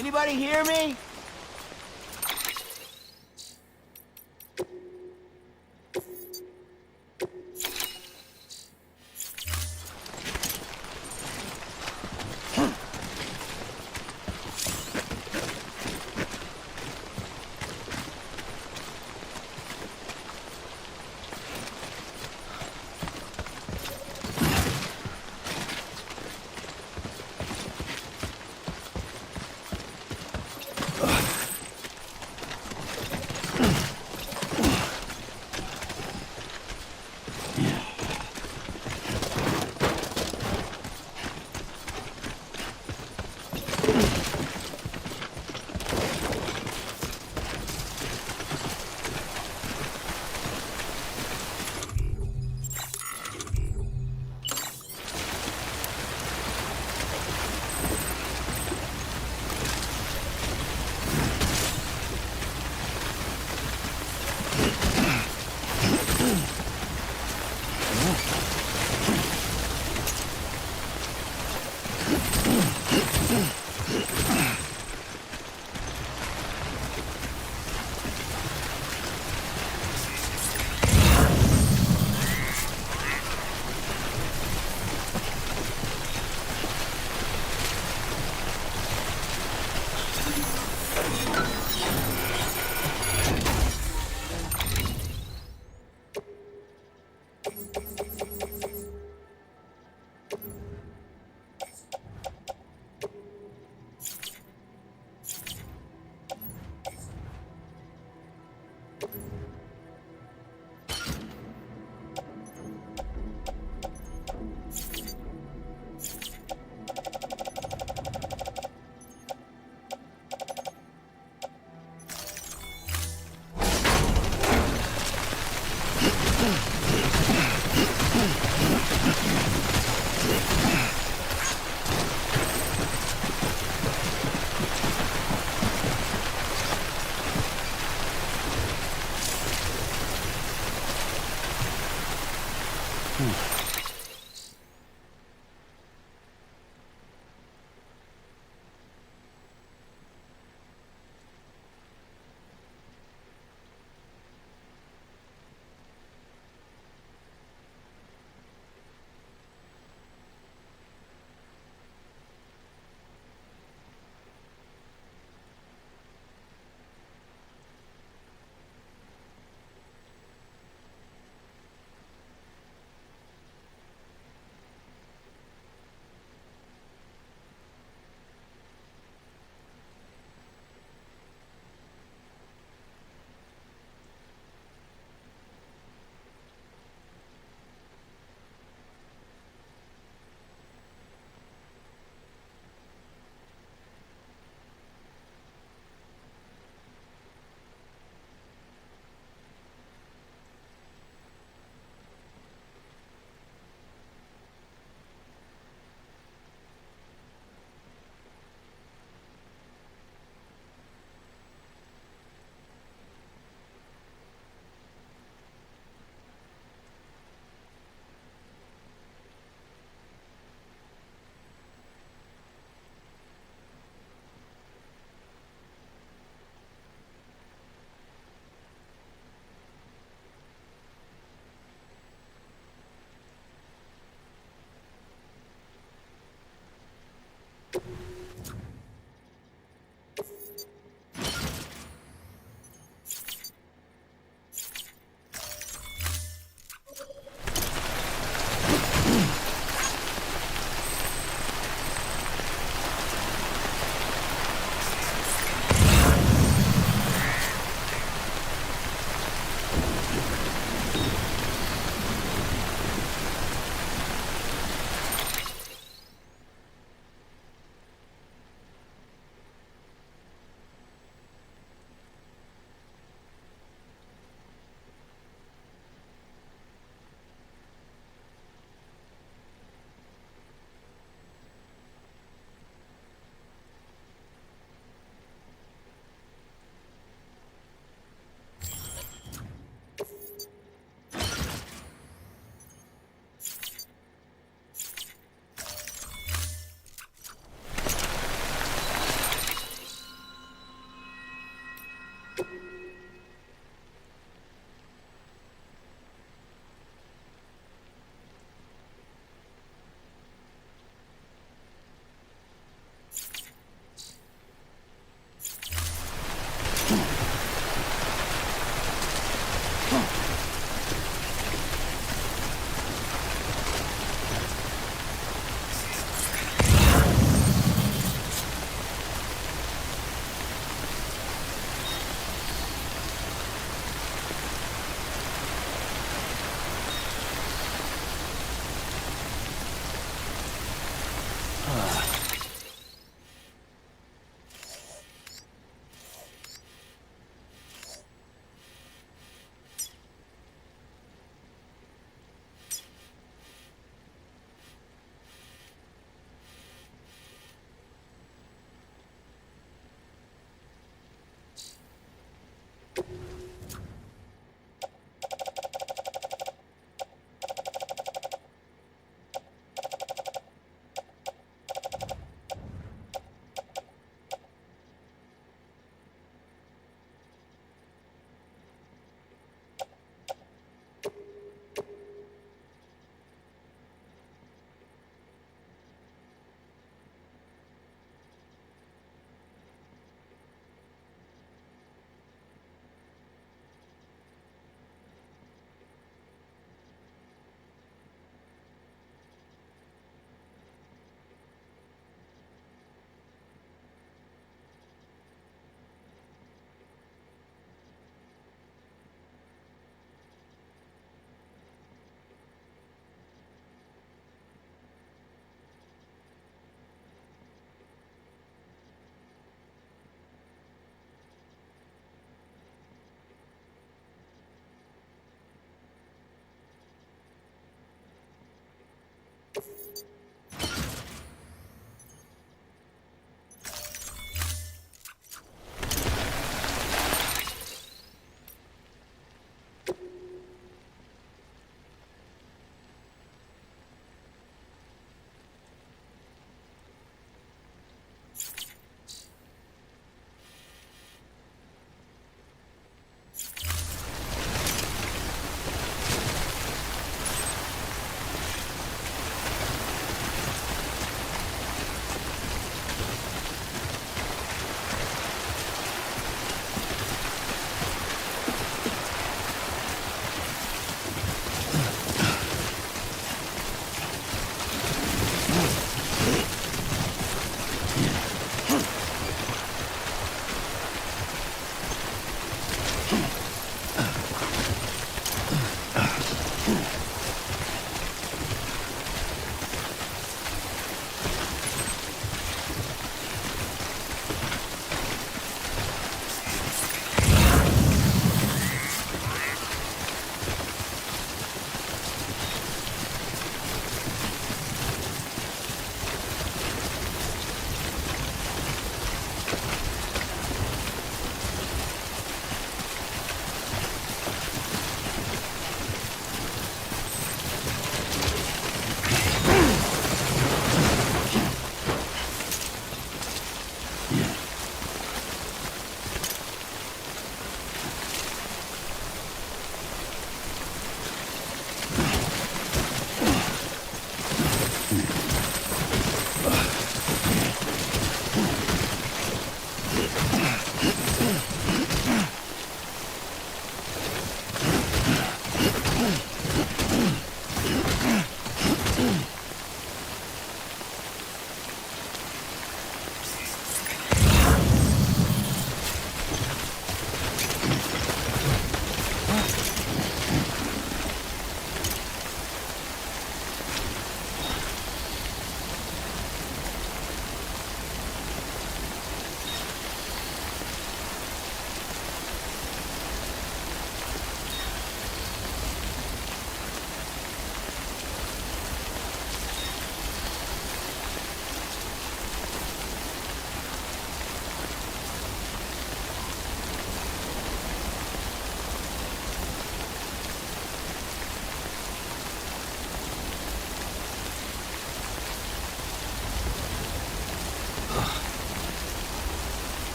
Anybody hear me?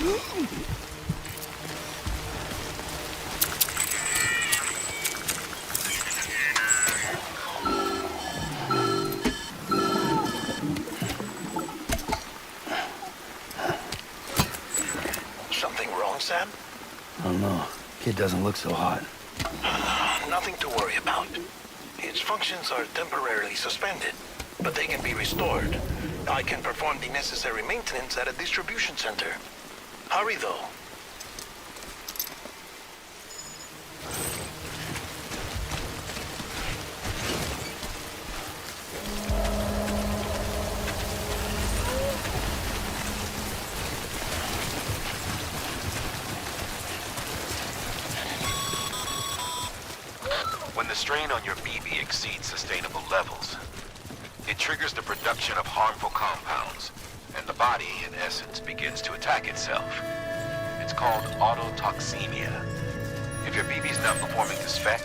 Something wrong, Sam? I don't know. Kid doesn't look so hot. Nothing to worry about. Its functions are temporarily suspended, but they can be restored. I can perform the necessary maintenance at a distribution center. Hurry, though. When the strain on your BB exceeds sustainable levels, it triggers the production of harmful compounds, and the body, in essence, begins to attack itself. It's called autotoxemia. If your BB's not performing to spec,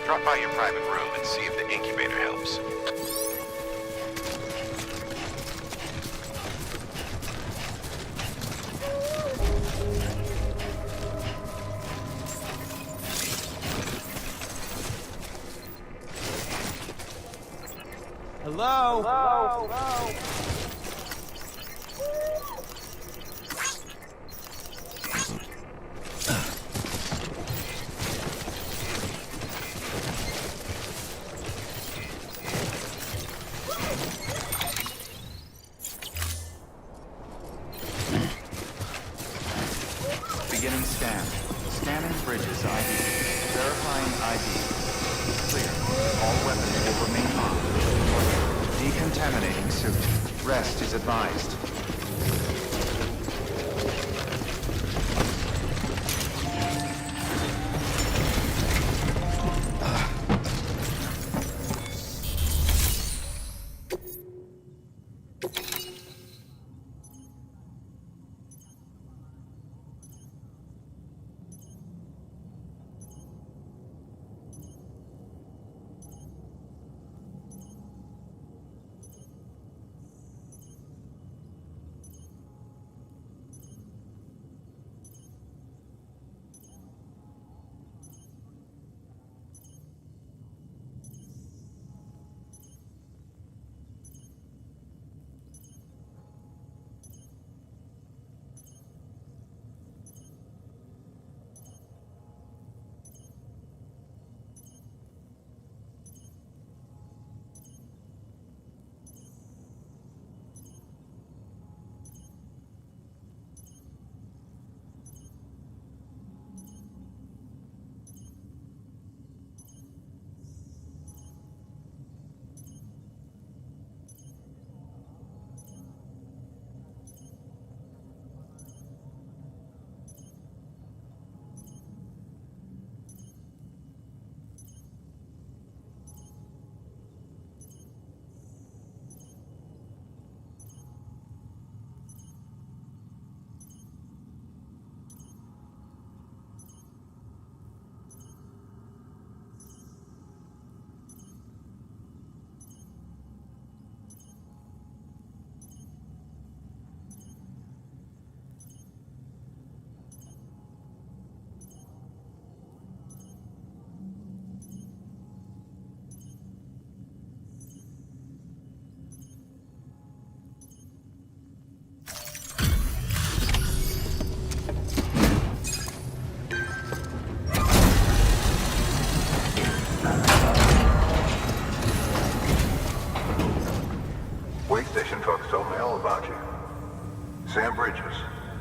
drop by your private room and see if the incubator helps. Hello? Hello? Beginning scan. Scanning bridges ID. Verifying ID. Clear. All weapons will remain on. Decontaminating suit. Rest is advised.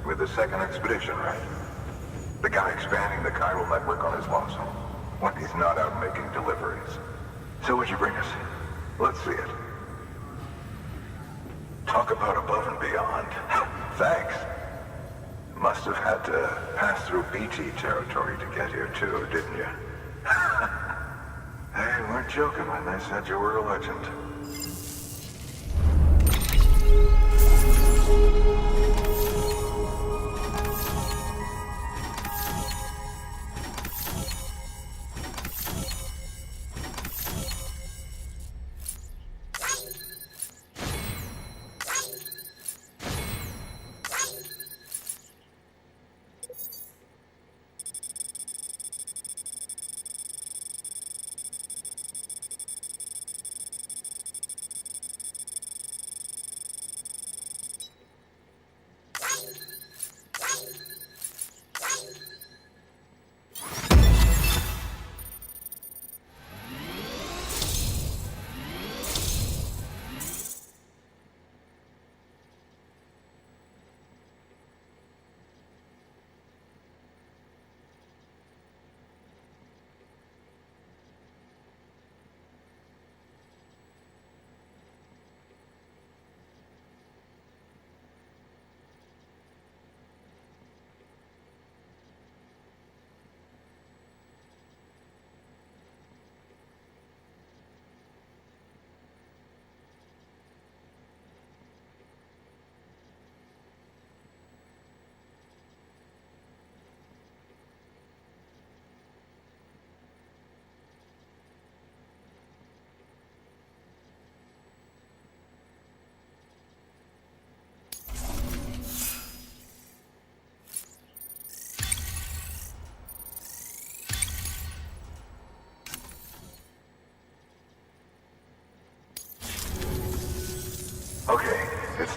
With the second expedition, right? The guy expanding the chiral network on his lonesome, when he's not out making deliveries. So what'd you bring us? Let's see it. Talk about above and beyond. Thanks. Must have had to pass through BT territory to get here too, didn't you? They weren't joking when they said you were a legend.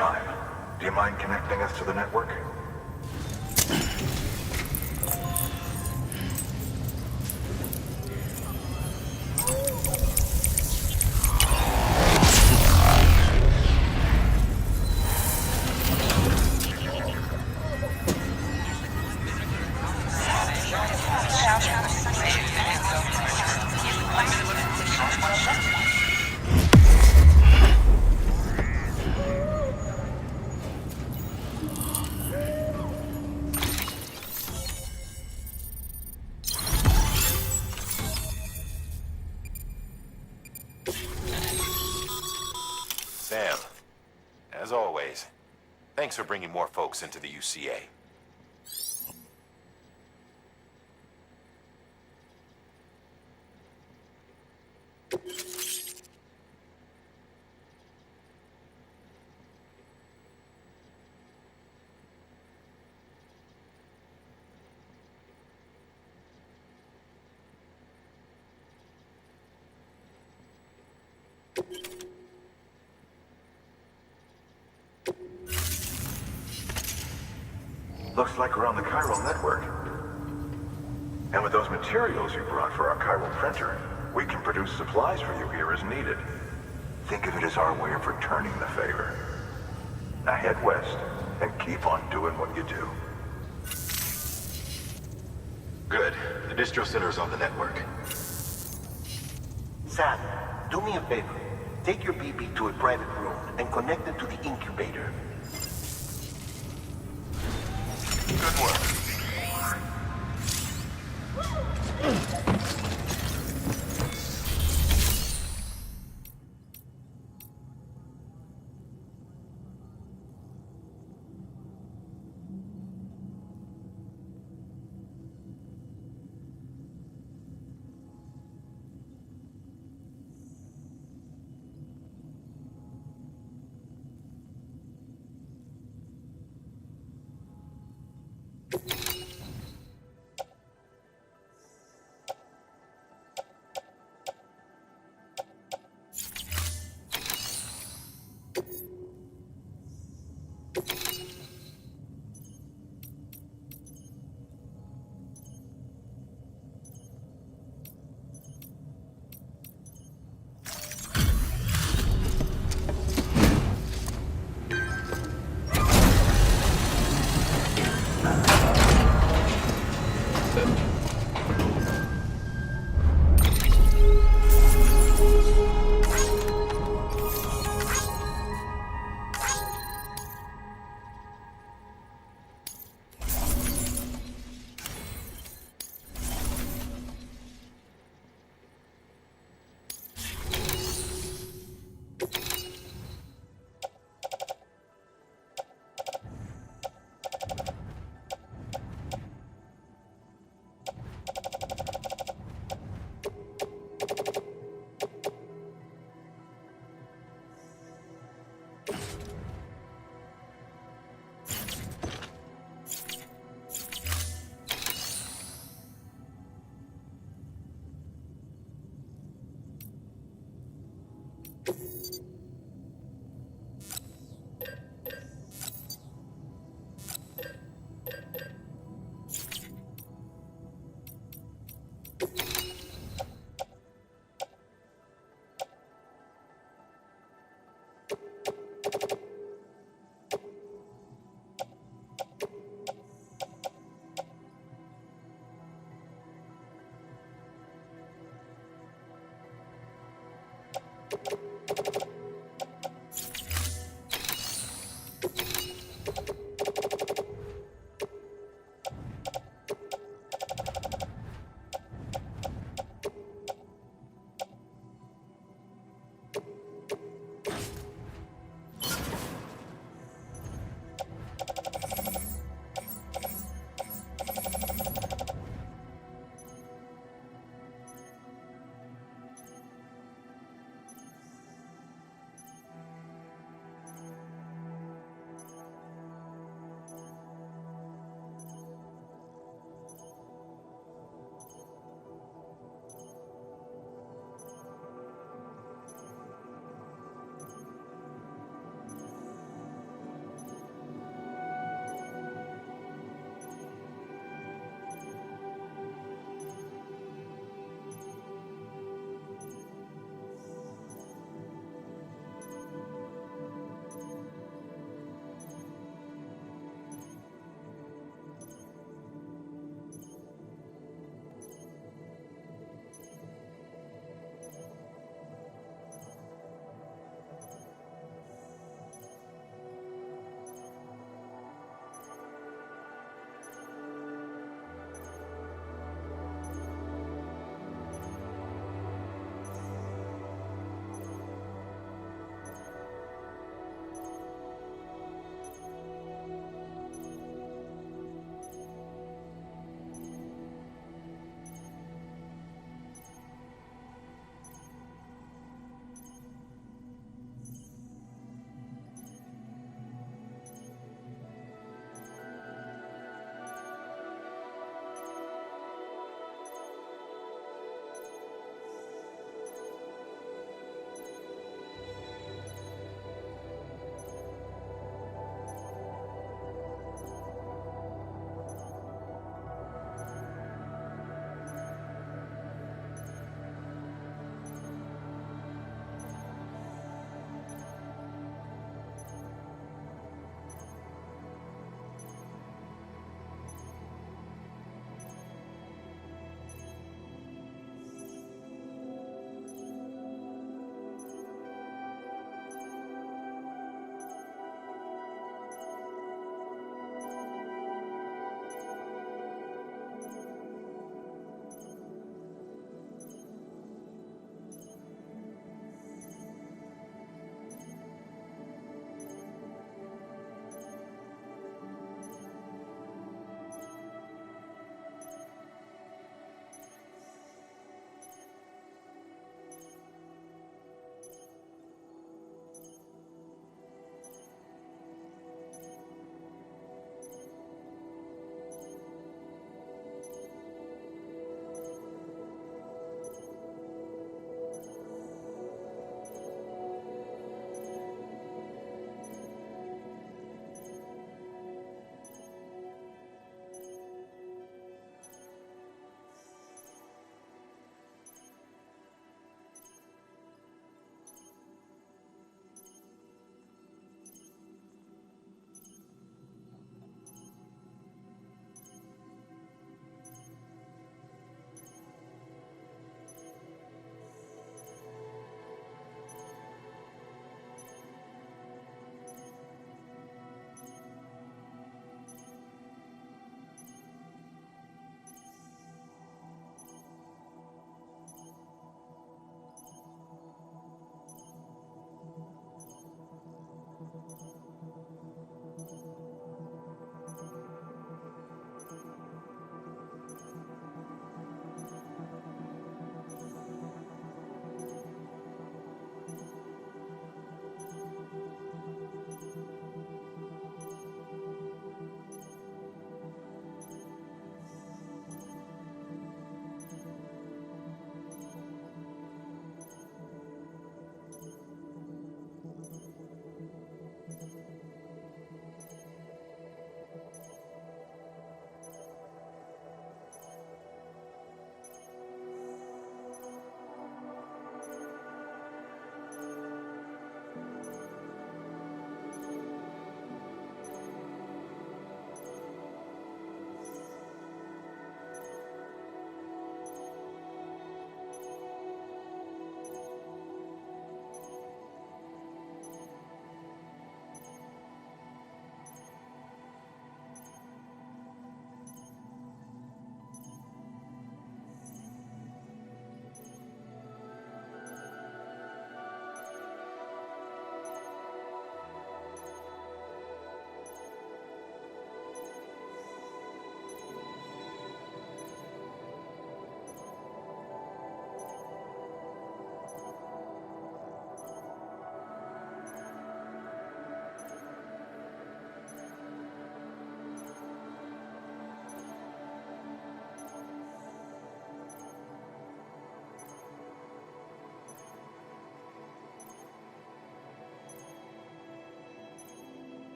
time. Do you mind connecting us to the network? Sam, as always, thanks for bringing more folks into the UCA. Looks like we're on the chiral network. And with those materials you brought for our chiral printer, we can produce supplies for you here as needed. Think of it as our way of returning the favor. Now head west and keep on doing what you do. Good. The distro center's on the network. Sam, do me a favor. Take your BB to a private room and connect it to the incubator. Good work.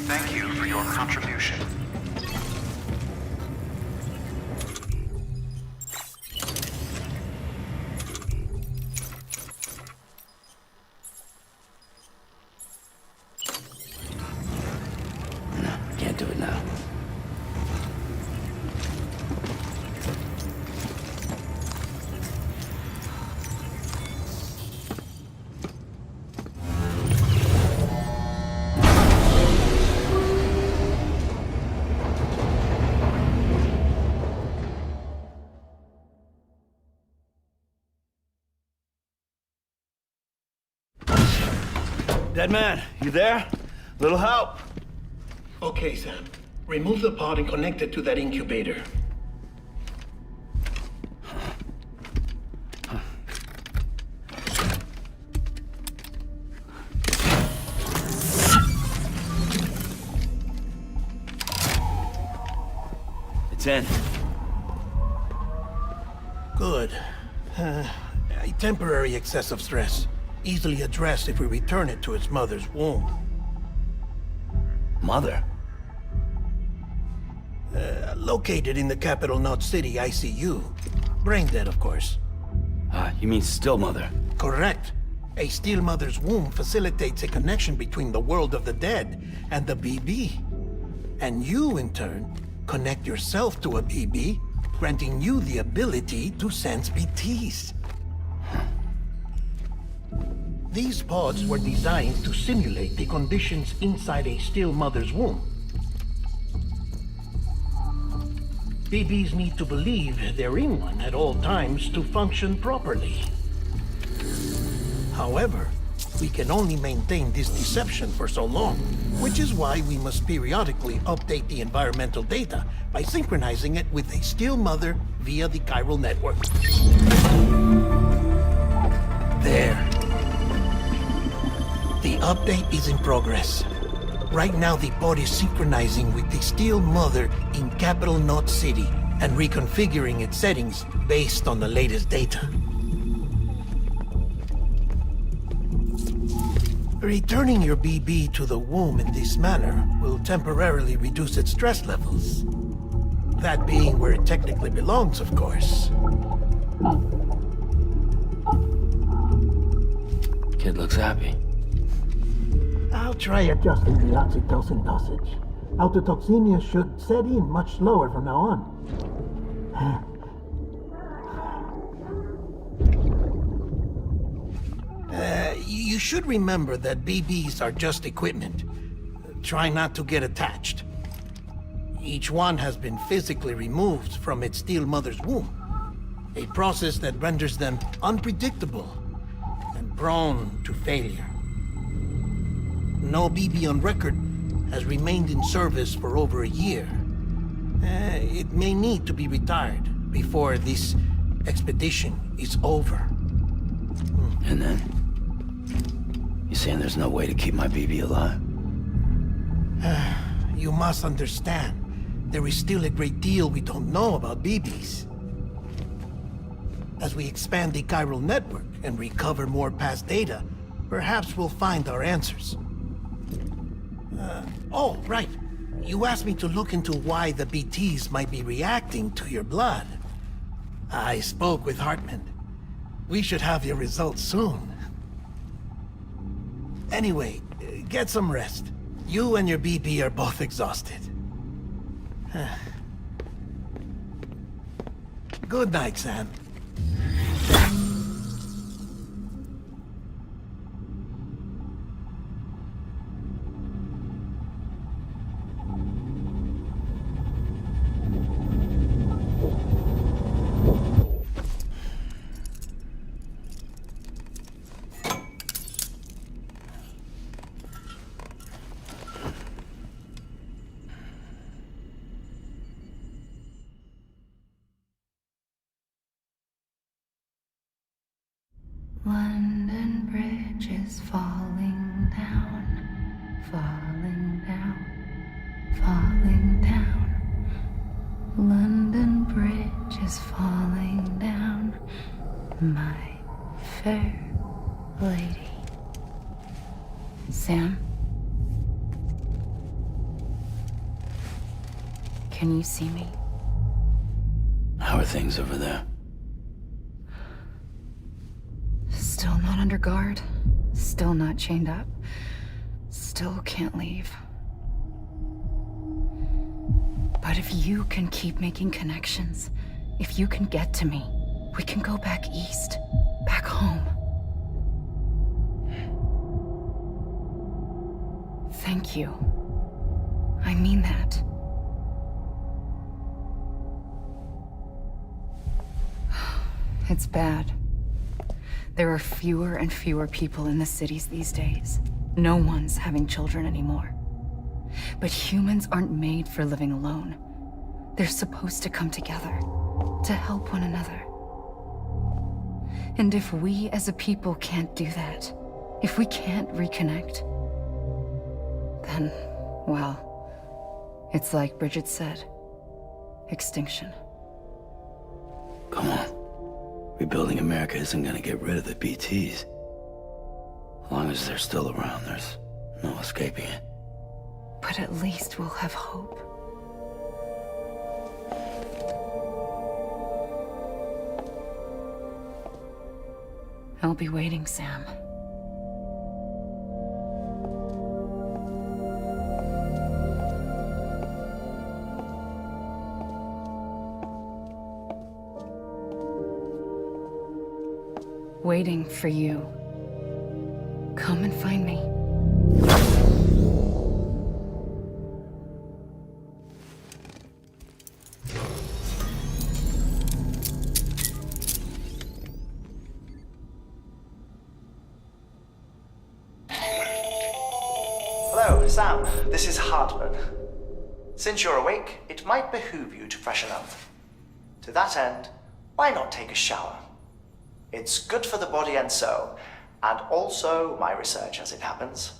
Thank you for your contribution. No, can't do it now. Dead man, you there? Little help? Okay, Sam. Remove the pod and connect it to that incubator. It's in. Good. A temporary excessive stress. Easily addressed if we return it to its mother's womb. Mother? Located in the capital Knot City ICU. Brain dead, of course. You mean still mother? Correct. A steel mother's womb facilitates a connection between the world of the dead and the BB. And you, in turn, connect yourself to a BB, granting you the ability to sense BTs. These pods were designed to simulate the conditions inside a still mother's womb. BBs need to believe they're in one at all times to function properly. However, we can only maintain this deception for so long, which is why we must periodically update the environmental data by synchronizing it with a still mother via the chiral network. There. The update is in progress. Right now, the pod is synchronizing with the steel mother in capital Knot City and reconfiguring its settings based on the latest data. Returning your BB to the womb in this manner will temporarily reduce its stress levels. That being where it technically belongs, of course. Kid looks happy. I'll try adjusting the oxytocin dosage. Autotoxemia should set in much slower from now on. You should remember that BBs are just equipment. Try not to get attached. Each one has been physically removed from its steel mother's womb. A process that renders them unpredictable and prone to failure. No BB on record has remained in service for over a year. It may need to be retired before this expedition is over. And then? You saying there's no way to keep my BB alive? You must understand, there is still a great deal we don't know about BBs. As we expand the chiral network and recover more past data, perhaps we'll find our answers. Oh, right. You asked me to look into why the BTs might be reacting to your blood. I spoke with Hartman. We should have your results soon. Anyway, get some rest. You and your BB are both exhausted. Good night, Sam. is falling down, falling down, falling down. London Bridge is falling down, my fair lady. Sam? Can you see me? How are things over there? Still not under guard. Still not chained up. Still can't leave. But if you can keep making connections, if you can get to me, we can go back east, back home. Thank you. I mean that. It's bad. There are fewer and fewer people in the cities these days. No one's having children anymore. But humans aren't made for living alone. They're supposed to come together, to help one another. And if we as a people can't do that, if we can't reconnect, then, well, it's like Bridget said, extinction. Come on. Rebuilding America isn't gonna get rid of the BTs. As long as they're still around, there's no escaping it. But at least we'll have hope. I'll be waiting, Sam. Waiting for you. Come and find me. Hello, Sam. This is Hartman. Since you're awake, it might behoove you to freshen up. To that end, why not take a shower? It's good for the body and soul, and also my research as it happens.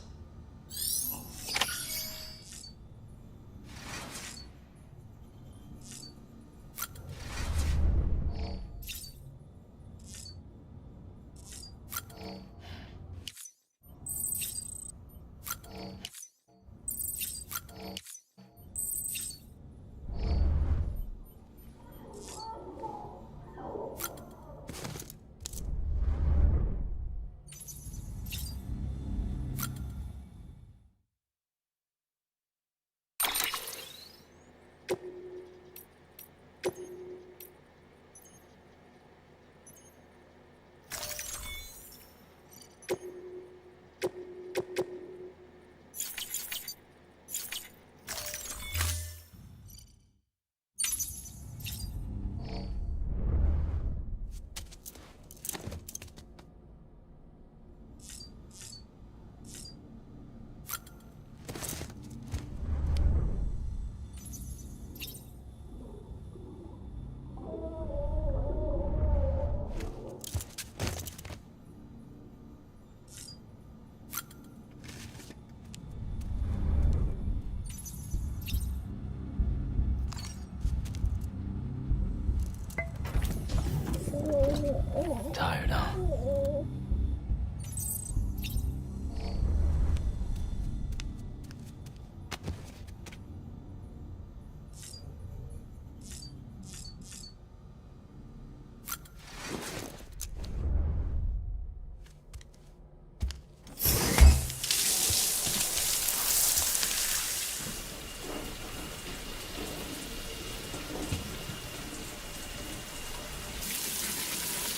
Tired, huh?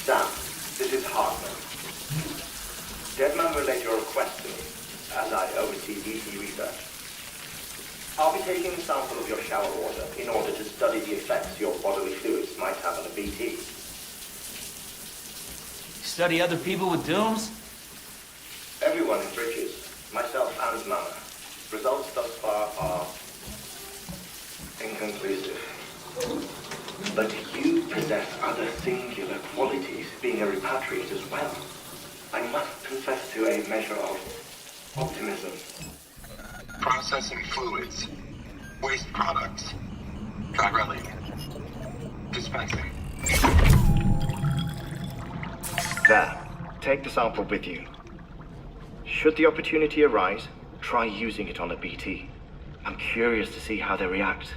Sam, this is Hartman. Deadman relayed your request to me, as I oversee BT research. I'll be taking a sample of your shower water in order to study the effects your bodily fluids might have on a BT. Study other people with dooms? Everyone in Bridges, myself and Mama. Results thus far are inconclusive. But you possess other singular qualities, being a repatriate as well. I must confess to a measure of optimism. Processing fluids. Waste products. Chirelli. Dispensing. There. Take the sample with you. Should the opportunity arise, try using it on a BT. I'm curious to see how they react.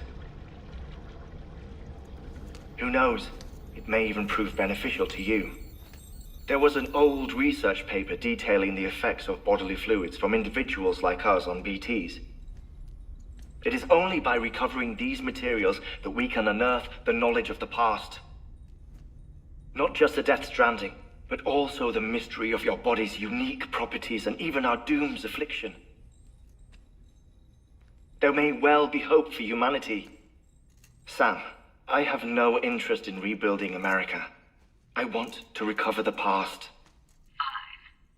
Who knows? It may even prove beneficial to you. There was an old research paper detailing the effects of bodily fluids from individuals like us on BTs. It is only by recovering these materials that we can unearth the knowledge of the past. Not just the Death Stranding, but also the mystery of your body's unique properties and even our doom's affliction. There may well be hope for humanity. Sam, I have no interest in rebuilding America. I want to recover the past.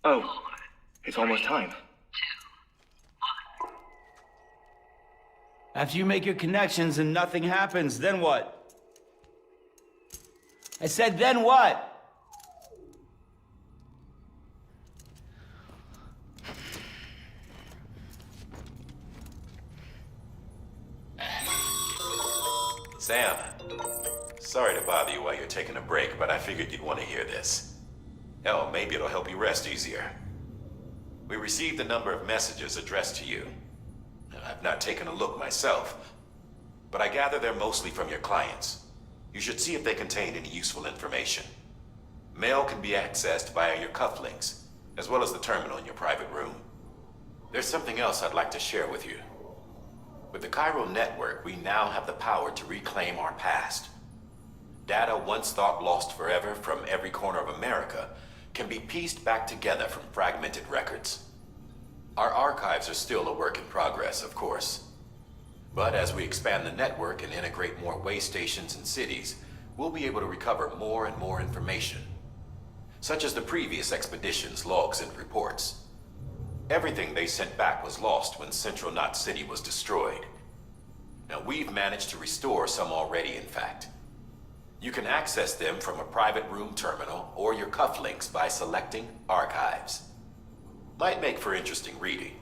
5, oh, 4, it's almost time. 2, 1. After you make your connections and nothing happens, then what? I said, then what? Sam, sorry to bother you while you're taking a break, but I figured you'd want to hear this. Hell, maybe it'll help you rest easier. We received a number of messages addressed to you. I've not taken a look myself, but I gather they're mostly from your clients. You should see if they contain any useful information. Mail can be accessed via your cufflinks, as well as the terminal in your private room. There's something else I'd like to share with you. With the Chiral network, we now have the power to reclaim our past. Data once thought lost forever from every corner of America can be pieced back together from fragmented records. Our archives are still a work in progress, of course. But as we expand the network and integrate more way stations and cities, we'll be able to recover more and more information, such as the previous expedition's logs and reports. Everything they sent back was lost when Central Knot City was destroyed. Now, we've managed to restore some already, in fact. You can access them from a private room terminal or your cufflinks by selecting Archives. Might make for interesting reading.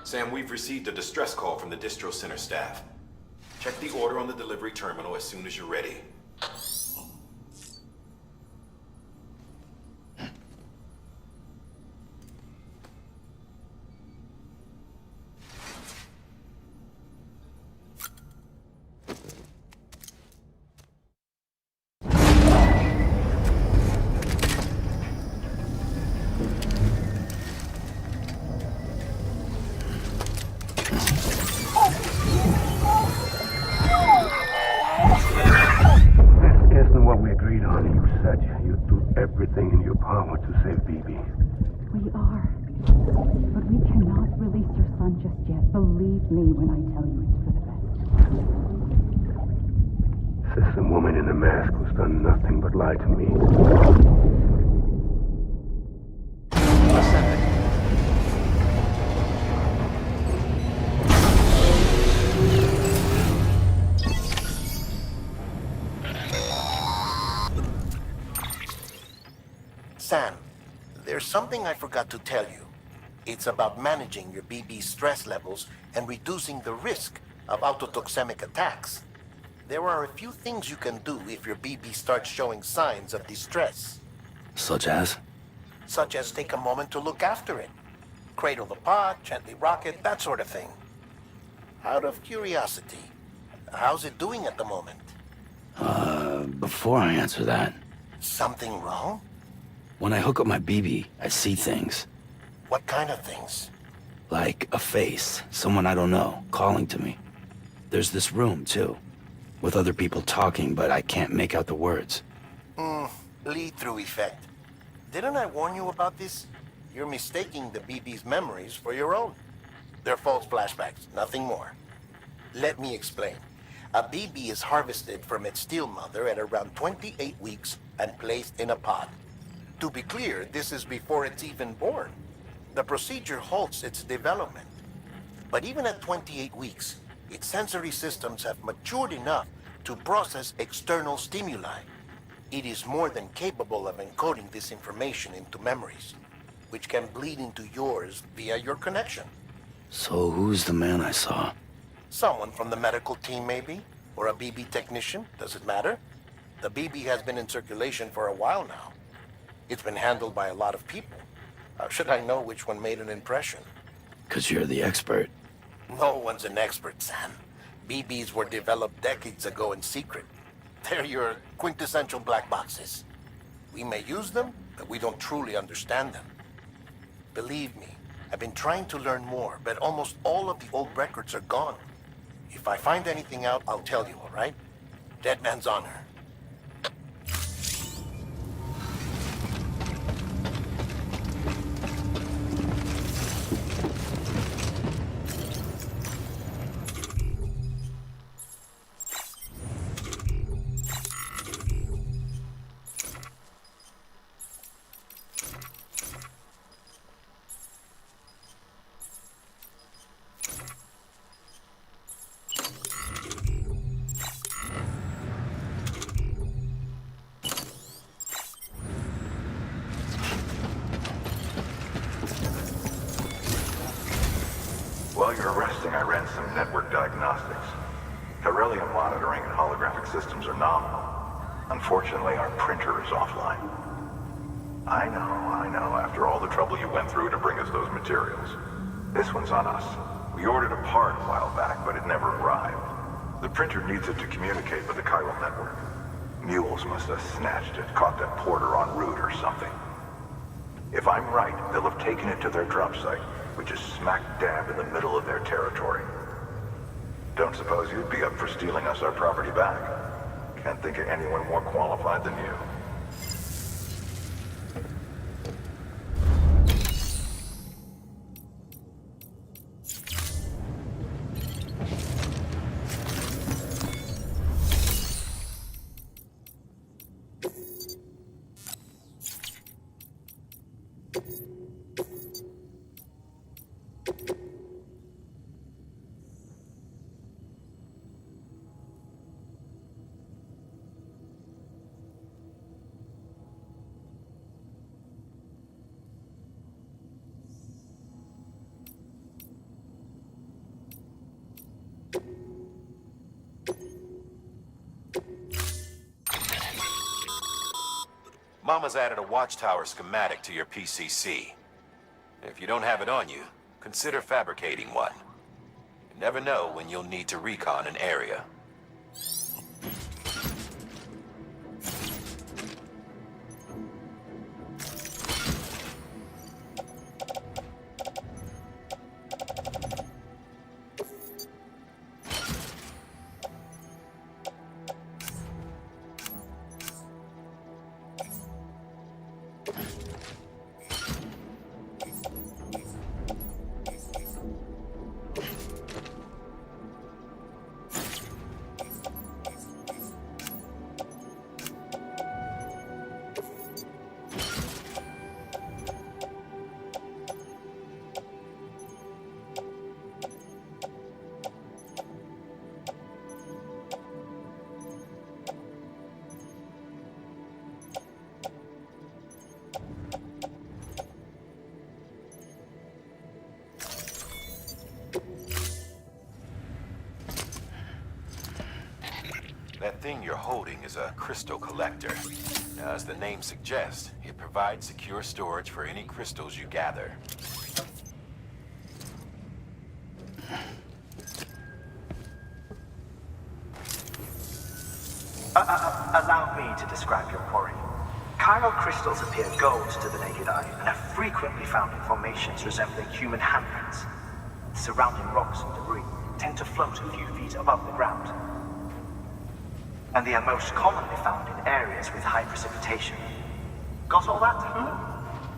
Sam, we've received a distress call from the distro center staff. Check the order on the delivery terminal as soon as you're ready. Everything in your power to save BB. We are. But we cannot release your son just yet. Believe me when I tell you it's for the best. System woman in the mask who's done nothing but lie to me. Sam, there's something I forgot to tell you. It's about managing your BB stress levels and reducing the risk of autotoxemic attacks. There are a few things you can do if your BB starts showing signs of distress. Such as? Such as take a moment to look after it. Cradle the pod, gently rock it, that sort of thing. Out of curiosity, how's it doing at the moment? Before I answer that... Something wrong? When I hook up my BB, I see things. What kind of things? Like a face, someone I don't know, calling to me. There's this room, too, with other people talking, but I can't make out the words. Bleed-through effect. Didn't I warn you about this? You're mistaking the BB's memories for your own. They're false flashbacks, nothing more. Let me explain. A BB is harvested from its steel mother at around 28 weeks and placed in a pod. To be clear, this is before it's even born. The procedure halts its development. But even at 28 weeks, its sensory systems have matured enough to process external stimuli. It is more than capable of encoding this information into memories, which can bleed into yours via your connection. So who's the man I saw? Someone from the medical team, maybe? Or a BB technician? Does it matter? The BB has been in circulation for a while now. It's been handled by a lot of people. How should I know which one made an impression? 'Cause you're the expert. No one's an expert, Sam. BBs were developed decades ago in secret. They're your quintessential black boxes. We may use them, but we don't truly understand them. Believe me, I've been trying to learn more, but almost all of the old records are gone. If I find anything out, I'll tell you, all right? Dead man's honor. While you're resting, I ran some network diagnostics. Beryllium monitoring and holographic systems are nominal. Unfortunately, our printer is offline. I know, after all the trouble you went through to bring us those materials. This one's on us. We ordered a part a while back, but it never arrived. The printer needs it to communicate with the chiral network. Mules must have snatched it, caught that porter en route or something. If I'm right, they'll have taken it to their drop site, which is smack dab in the middle of their territory. Don't suppose you'd be up for stealing us our property back? Can't think of anyone more qualified than you. Mama's added a watchtower schematic to your PCC. If you don't have it on you, consider fabricating one. You never know when you'll need to recon an area. That thing you're holding is a crystal collector. Now, as the name suggests, it provides secure storage for any crystals you gather. Allow me to describe your quarry. Chiral crystals appear gold to the naked eye and are frequently found in formations resembling human handprints. Surrounding rocks and debris tend to float a few feet above the ground. And they are most commonly found in areas with high precipitation. Got all that?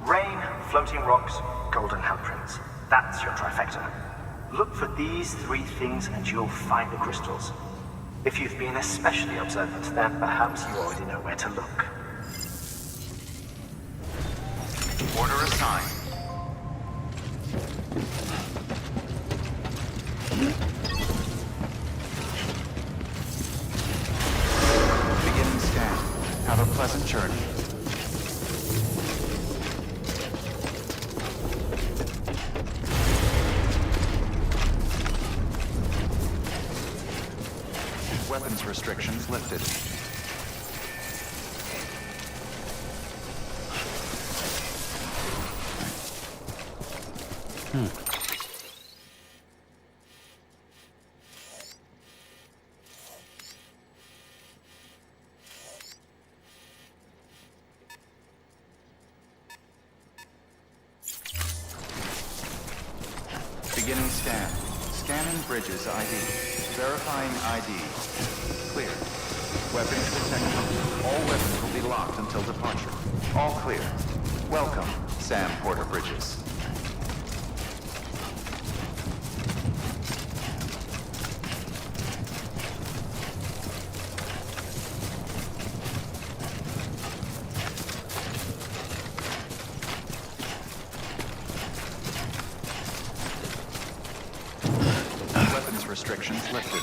Rain, floating rocks, golden handprints. That's your trifecta. Look for these three things and you'll find the crystals. If you've been especially observant, then perhaps you already know where to look. Order assigned. Beginning scan. Have a pleasant journey. Weapons restrictions lifted. Beginning scan. Scanning bridges ID. Verifying ID. Clear. Weapons detected. All weapons will be locked until departure. All clear. Welcome, Sam Porter Bridges. Weapons restrictions lifted.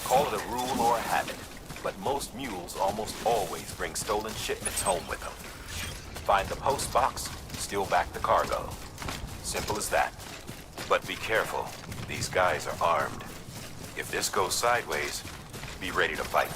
Call it a rule or a habit, but most mules almost always bring stolen shipments home with them. Find the post box, steal back the cargo. Simple as that. But be careful, these guys are armed. If this goes sideways, be ready to fight.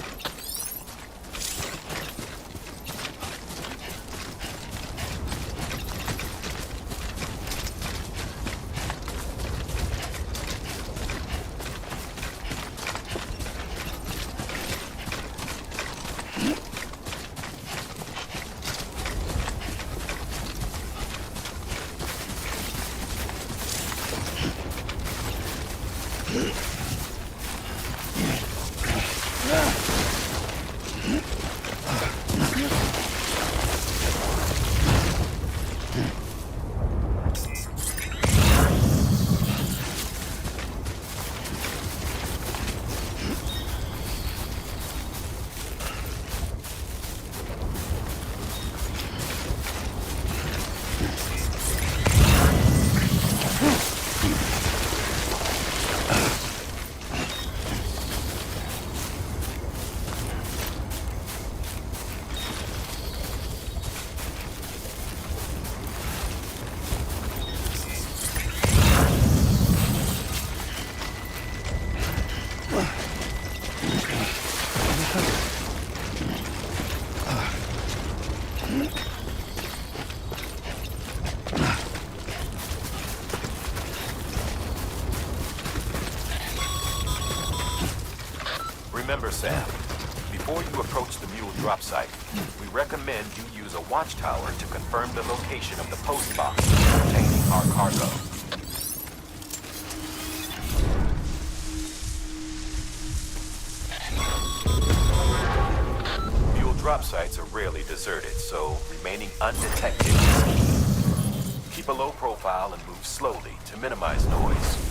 Remember, Sam, before you approach the mule drop site, we recommend you use a watchtower to confirm the location of the post box containing our cargo. Mule drop sites are rarely deserted, so remaining undetected is key. Keep a low profile and move slowly to minimize noise.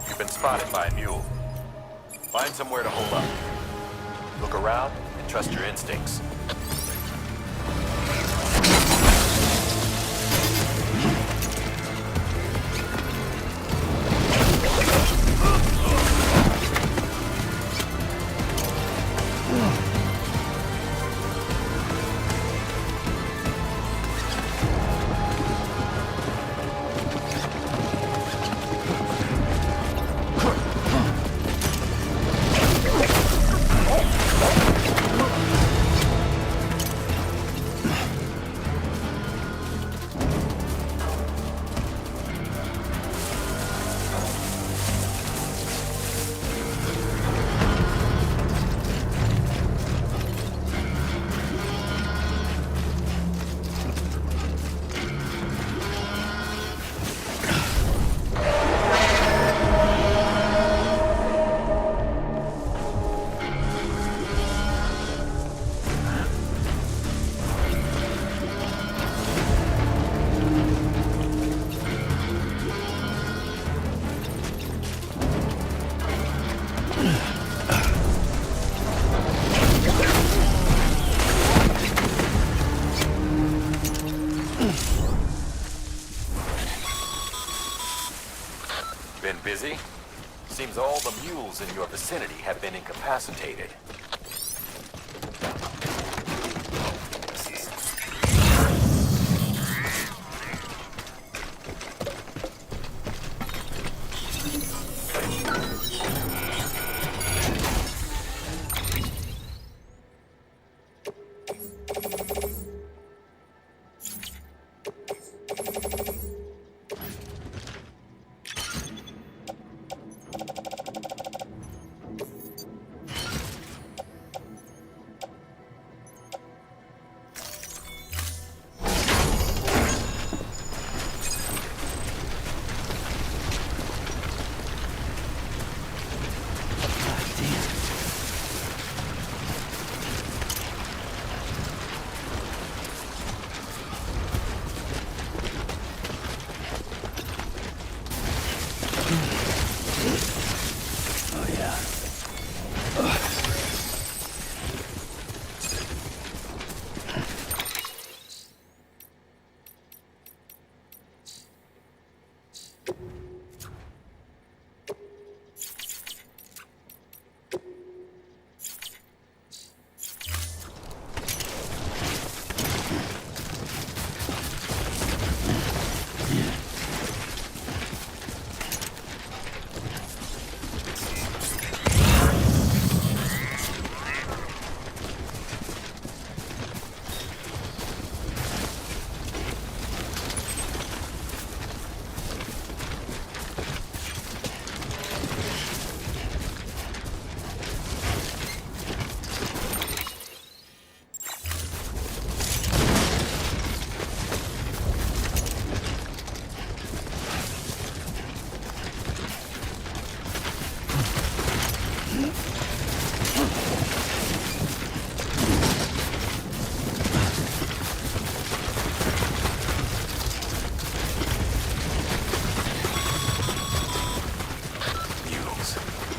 You've been spotted by a mule. Find somewhere to hold up. Look around and trust your instincts. Been busy? Seems all the mules in your vicinity have been incapacitated.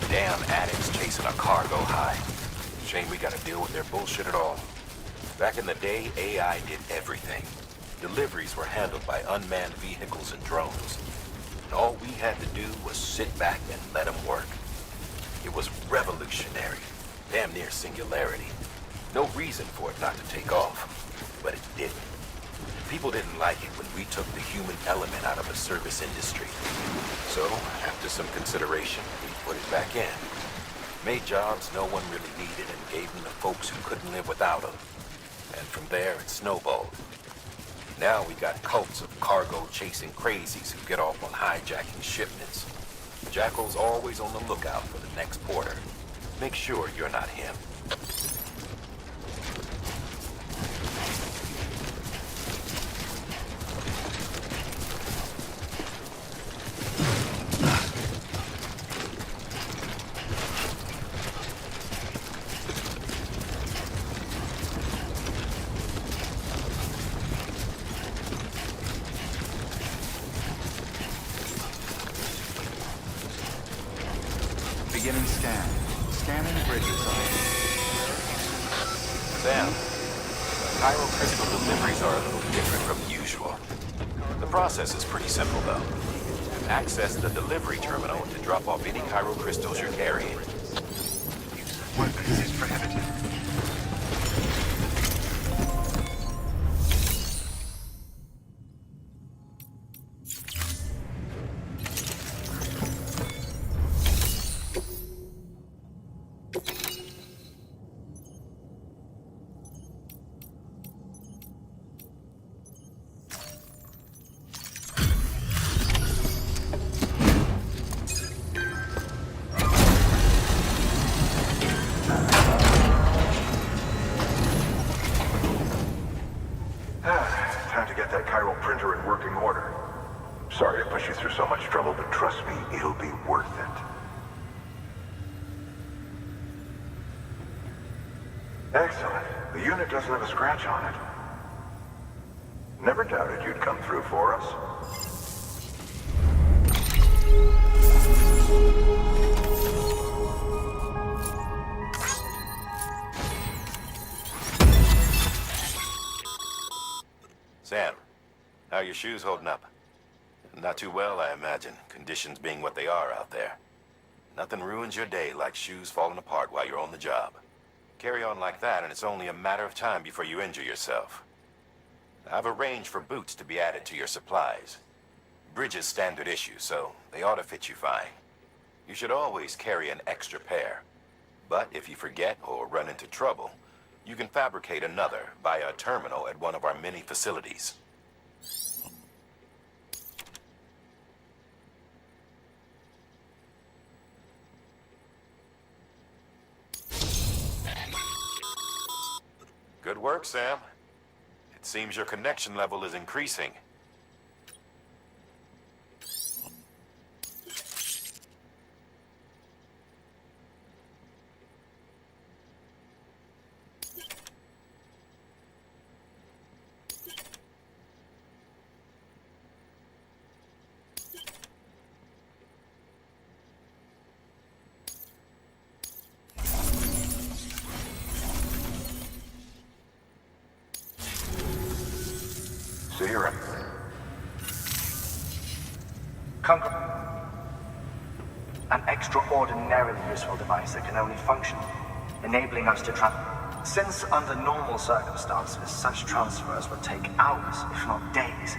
Damn addicts chasing a cargo high. Shame we gotta deal with their bullshit at all. Back in the day, AI did everything. Deliveries were handled by unmanned vehicles and drones. And all we had to do was sit back and let them work. It was revolutionary. Damn near singularity. No reason for it not to take off. But it didn't. People didn't like it when we took the human element out of the service industry. So, after some consideration, we put it back in. Made jobs no one really needed and gave them to folks who couldn't live without them. And from there, it snowballed. Now we got cults of cargo-chasing crazies who get off on hijacking shipments. Jackal's always on the lookout for the next porter. Make sure you're not him. Beginning scan. Scanning bridges on. Sam, chiral crystal deliveries are a little different from usual. The process is pretty simple, though. Access the delivery terminal to drop off any chiral crystals you're carrying. Work is prohibited. Time to get that chiral printer in working order. Sorry to push you through so much trouble, but trust me, it'll be worth it. Excellent. The unit doesn't have a scratch on it. Never doubted you'd come through for us. Sam, how are your shoes holding up? Not too well, I imagine, conditions being what they are out there. Nothing ruins your day like shoes falling apart while you're on the job. Carry on like that, and it's only a matter of time before you injure yourself. I've arranged for boots to be added to your supplies. Bridges standard issue, so they ought to fit you fine. You should always carry an extra pair. But if you forget or run into trouble, you can fabricate another via a terminal at one of our many facilities. Good work, Sam. It seems your connection level is increasing. Zero. An extraordinarily useful device that can only function, enabling us to Since under normal circumstances, such transfers would take hours, if not days,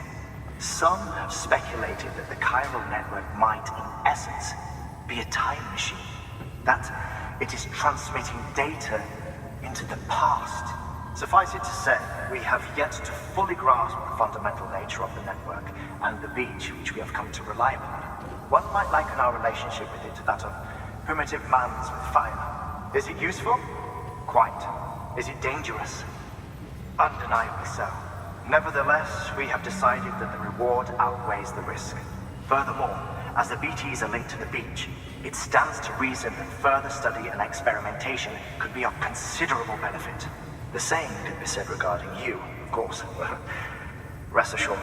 some have speculated that the chiral network might, in essence, be a time machine. That it is transmitting data into the past. Suffice it to say, we have yet to fully grasp the fundamental nature of the network and the beach which we have come to rely upon. One might liken our relationship with it to that of primitive man's with fire. Is it useful? Quite. Is it dangerous? Undeniably so. Nevertheless, we have decided that the reward outweighs the risk. Furthermore, as the BTs are linked to the beach, it stands to reason that further study and experimentation could be of considerable benefit. The same could be said regarding you, of course. Rest assured,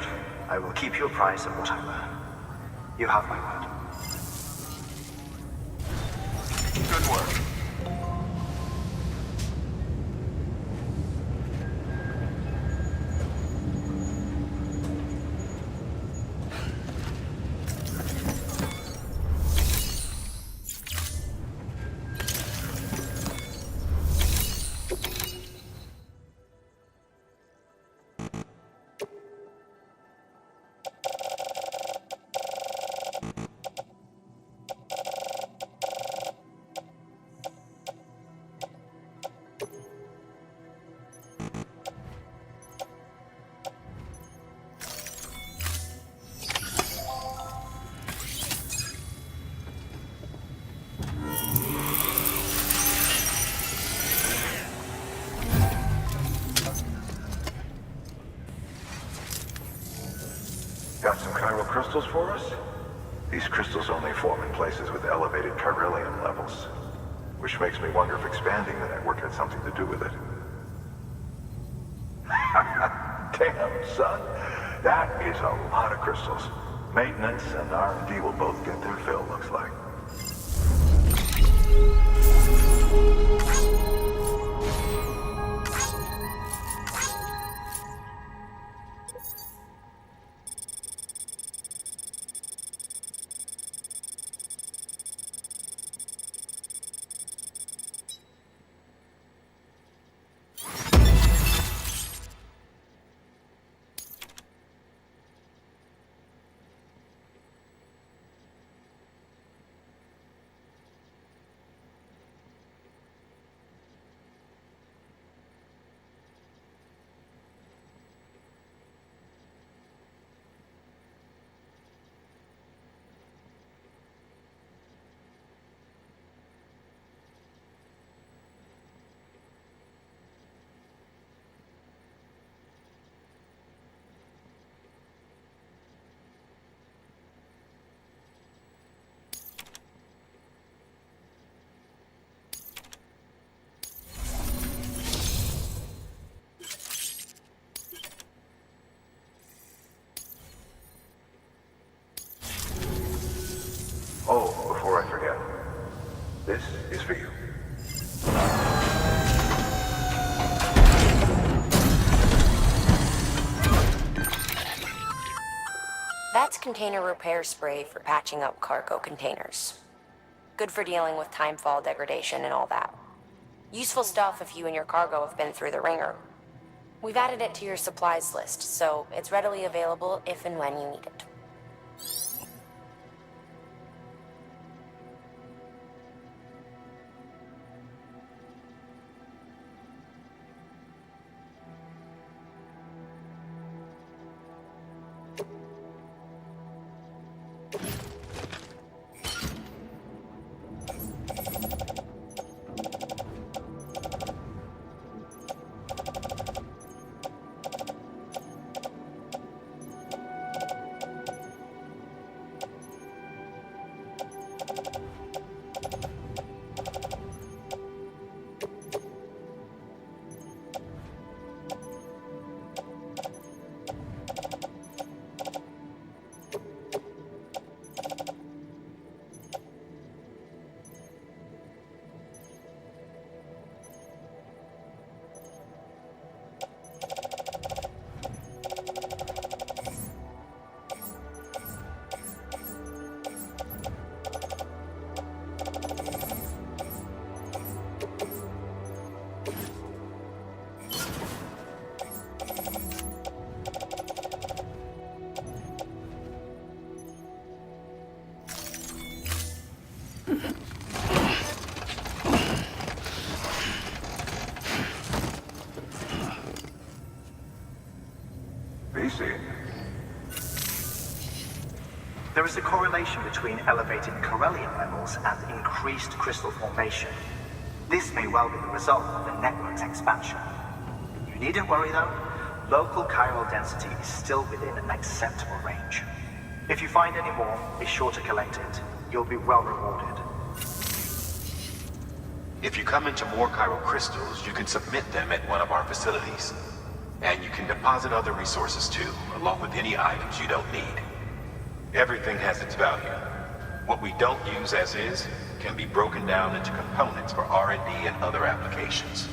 I will keep you apprised of what I learn. You have my word. Good work. Got some chiral crystals for us? These crystals only form in places with elevated chiralium levels, which makes me wonder if expanding the network had something to do with it. Damn, son. That is a lot of crystals. Maintenance and R&D will both get their fill, looks like. Oh, before I forget, this is for you. That's container repair spray for patching up cargo containers. Good for dealing with timefall degradation and all that. Useful stuff if you and your cargo have been through the ringer. We've added it to your supplies list, so it's readily available if and when you need it. There is a correlation between elevated chiralium levels and increased crystal formation. This may well be the result of the network's expansion. You needn't worry though. Local chiral density is still within an acceptable range. If you find any more, be sure to collect it. You'll be well rewarded. If you come into more chiral crystals, you can submit them at one of our facilities. And you can deposit other resources too, along with any items you don't need. Everything has its value. What we don't use as is can be broken down into components for R&D and other applications.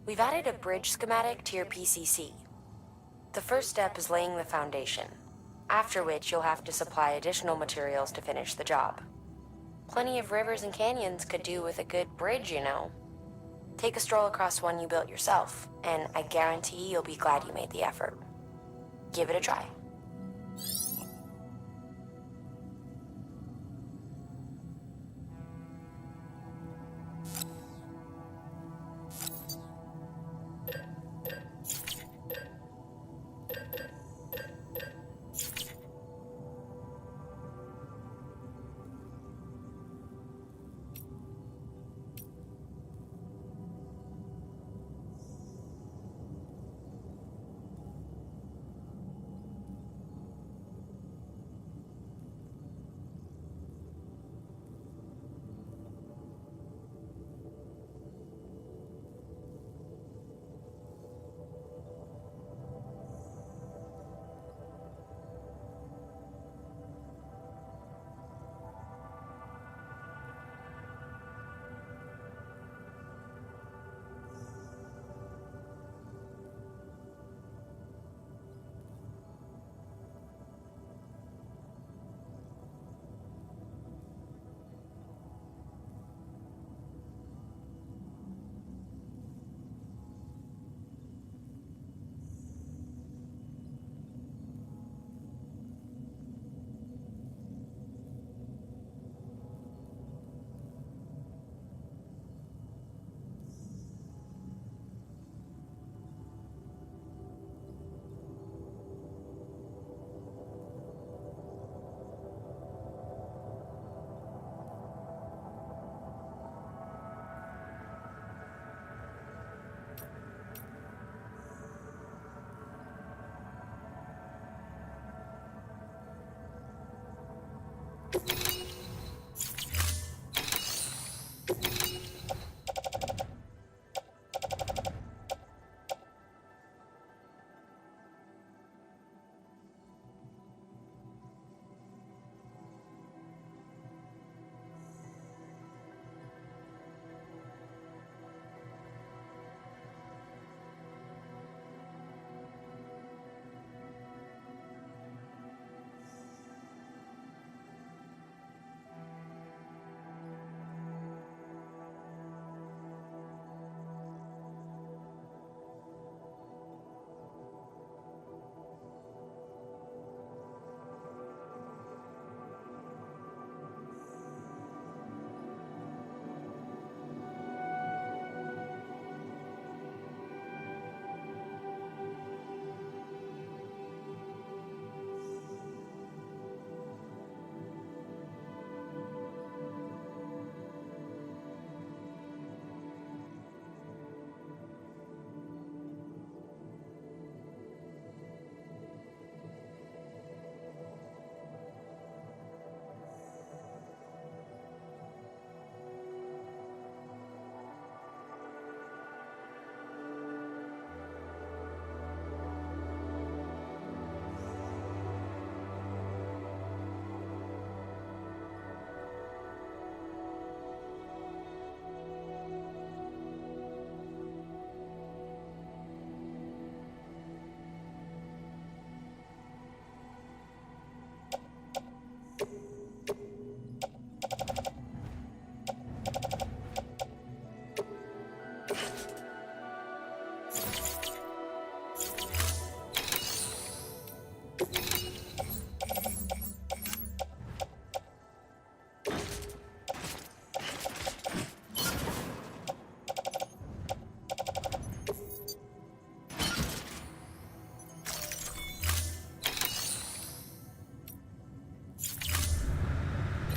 We've added a bridge schematic to your PCC. The first step is laying the foundation, after which you'll have to supply additional materials to finish the job. Plenty of rivers and canyons could do with a good bridge, you know. Take a stroll across one you built yourself, and I guarantee you'll be glad you made the effort. Give it a try.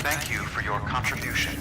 Thank you for your contribution.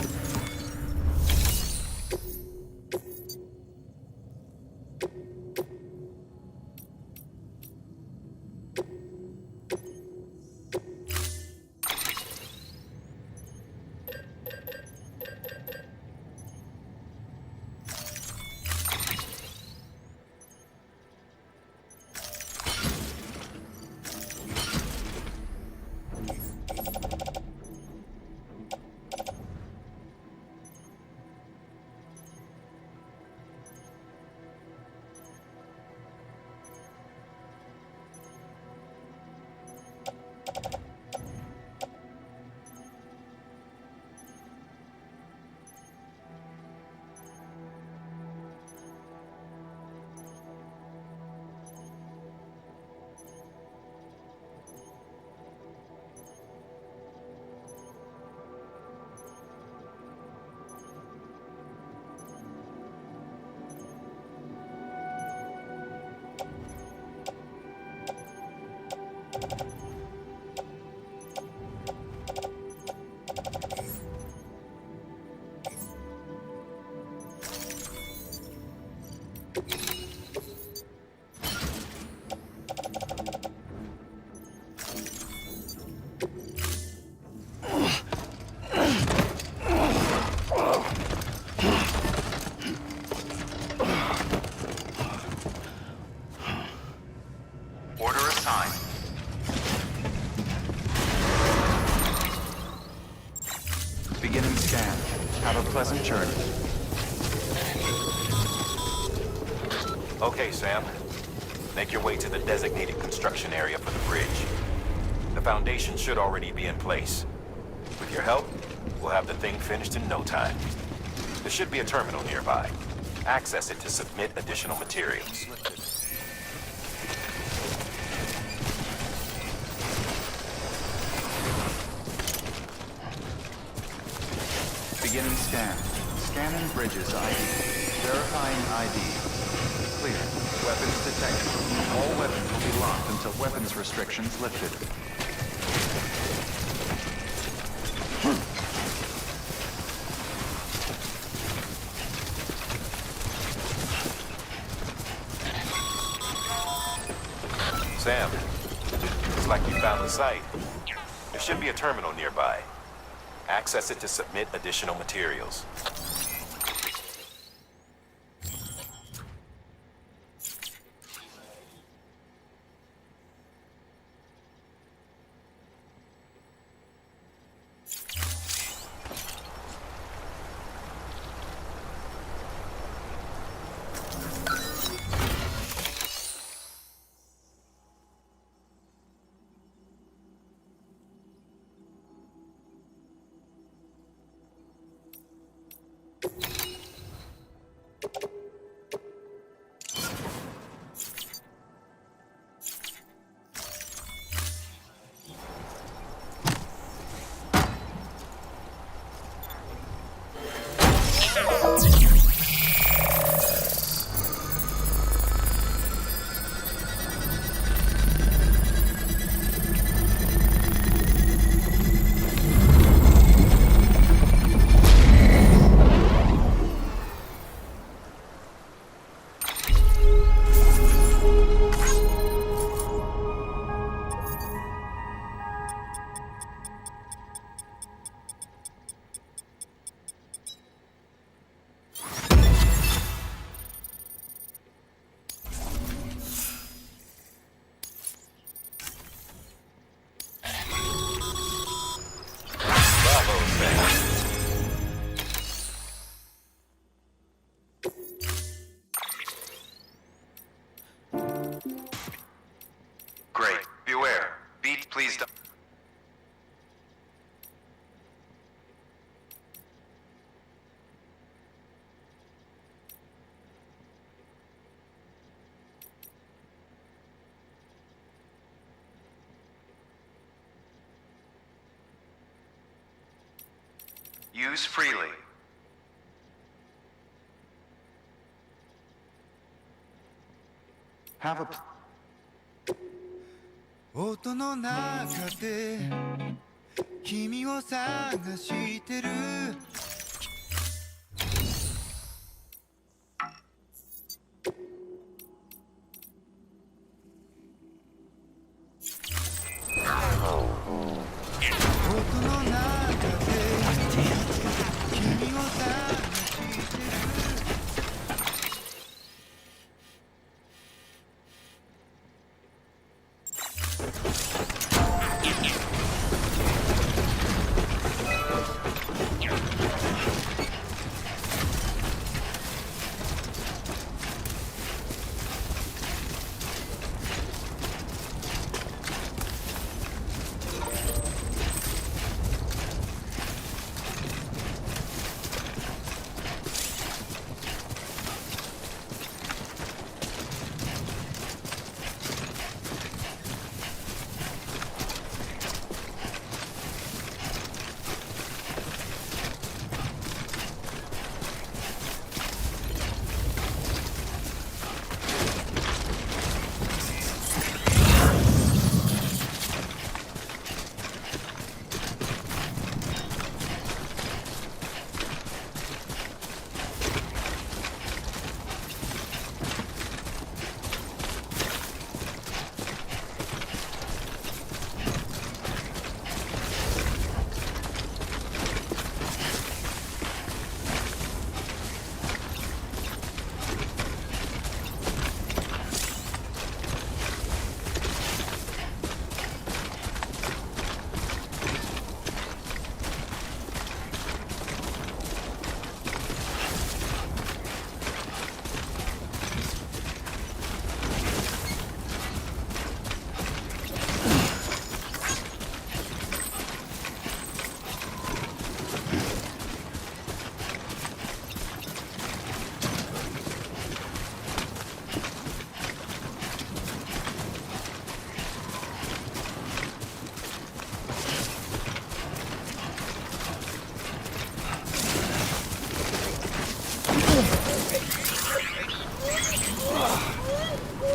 scan. Have a pleasant journey. Okay, Sam. Make your way to the designated construction area for the bridge. The foundation should already be in place. With your help, we'll have the thing finished in no time. There should be a terminal nearby. Access it to submit additional materials. Beginning scan. Scanning bridges ID. Verifying ID. Clear. Weapons detected. All weapons will be locked until weapons restrictions lifted. Sam, looks like you found the site. There should be a terminal nearby. Access it to submit additional materials. Great. Beware. Beat, please don't. Use freely. Have a... 音の中で君を探してる音の中で君を探してる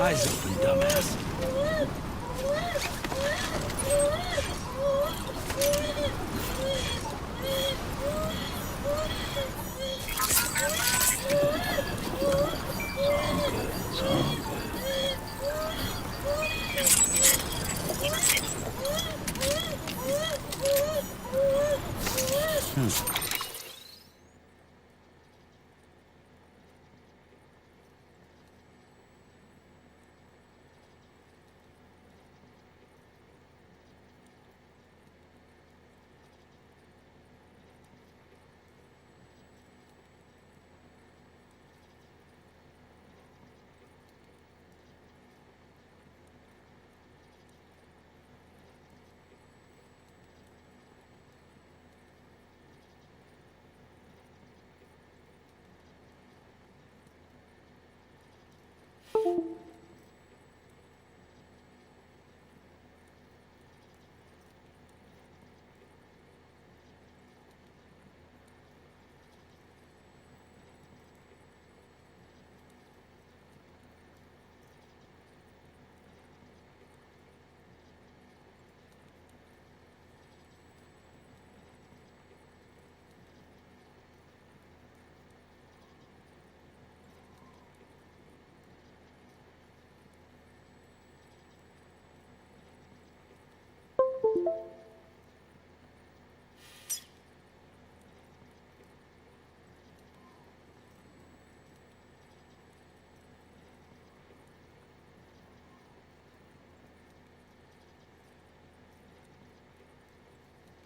eyes open.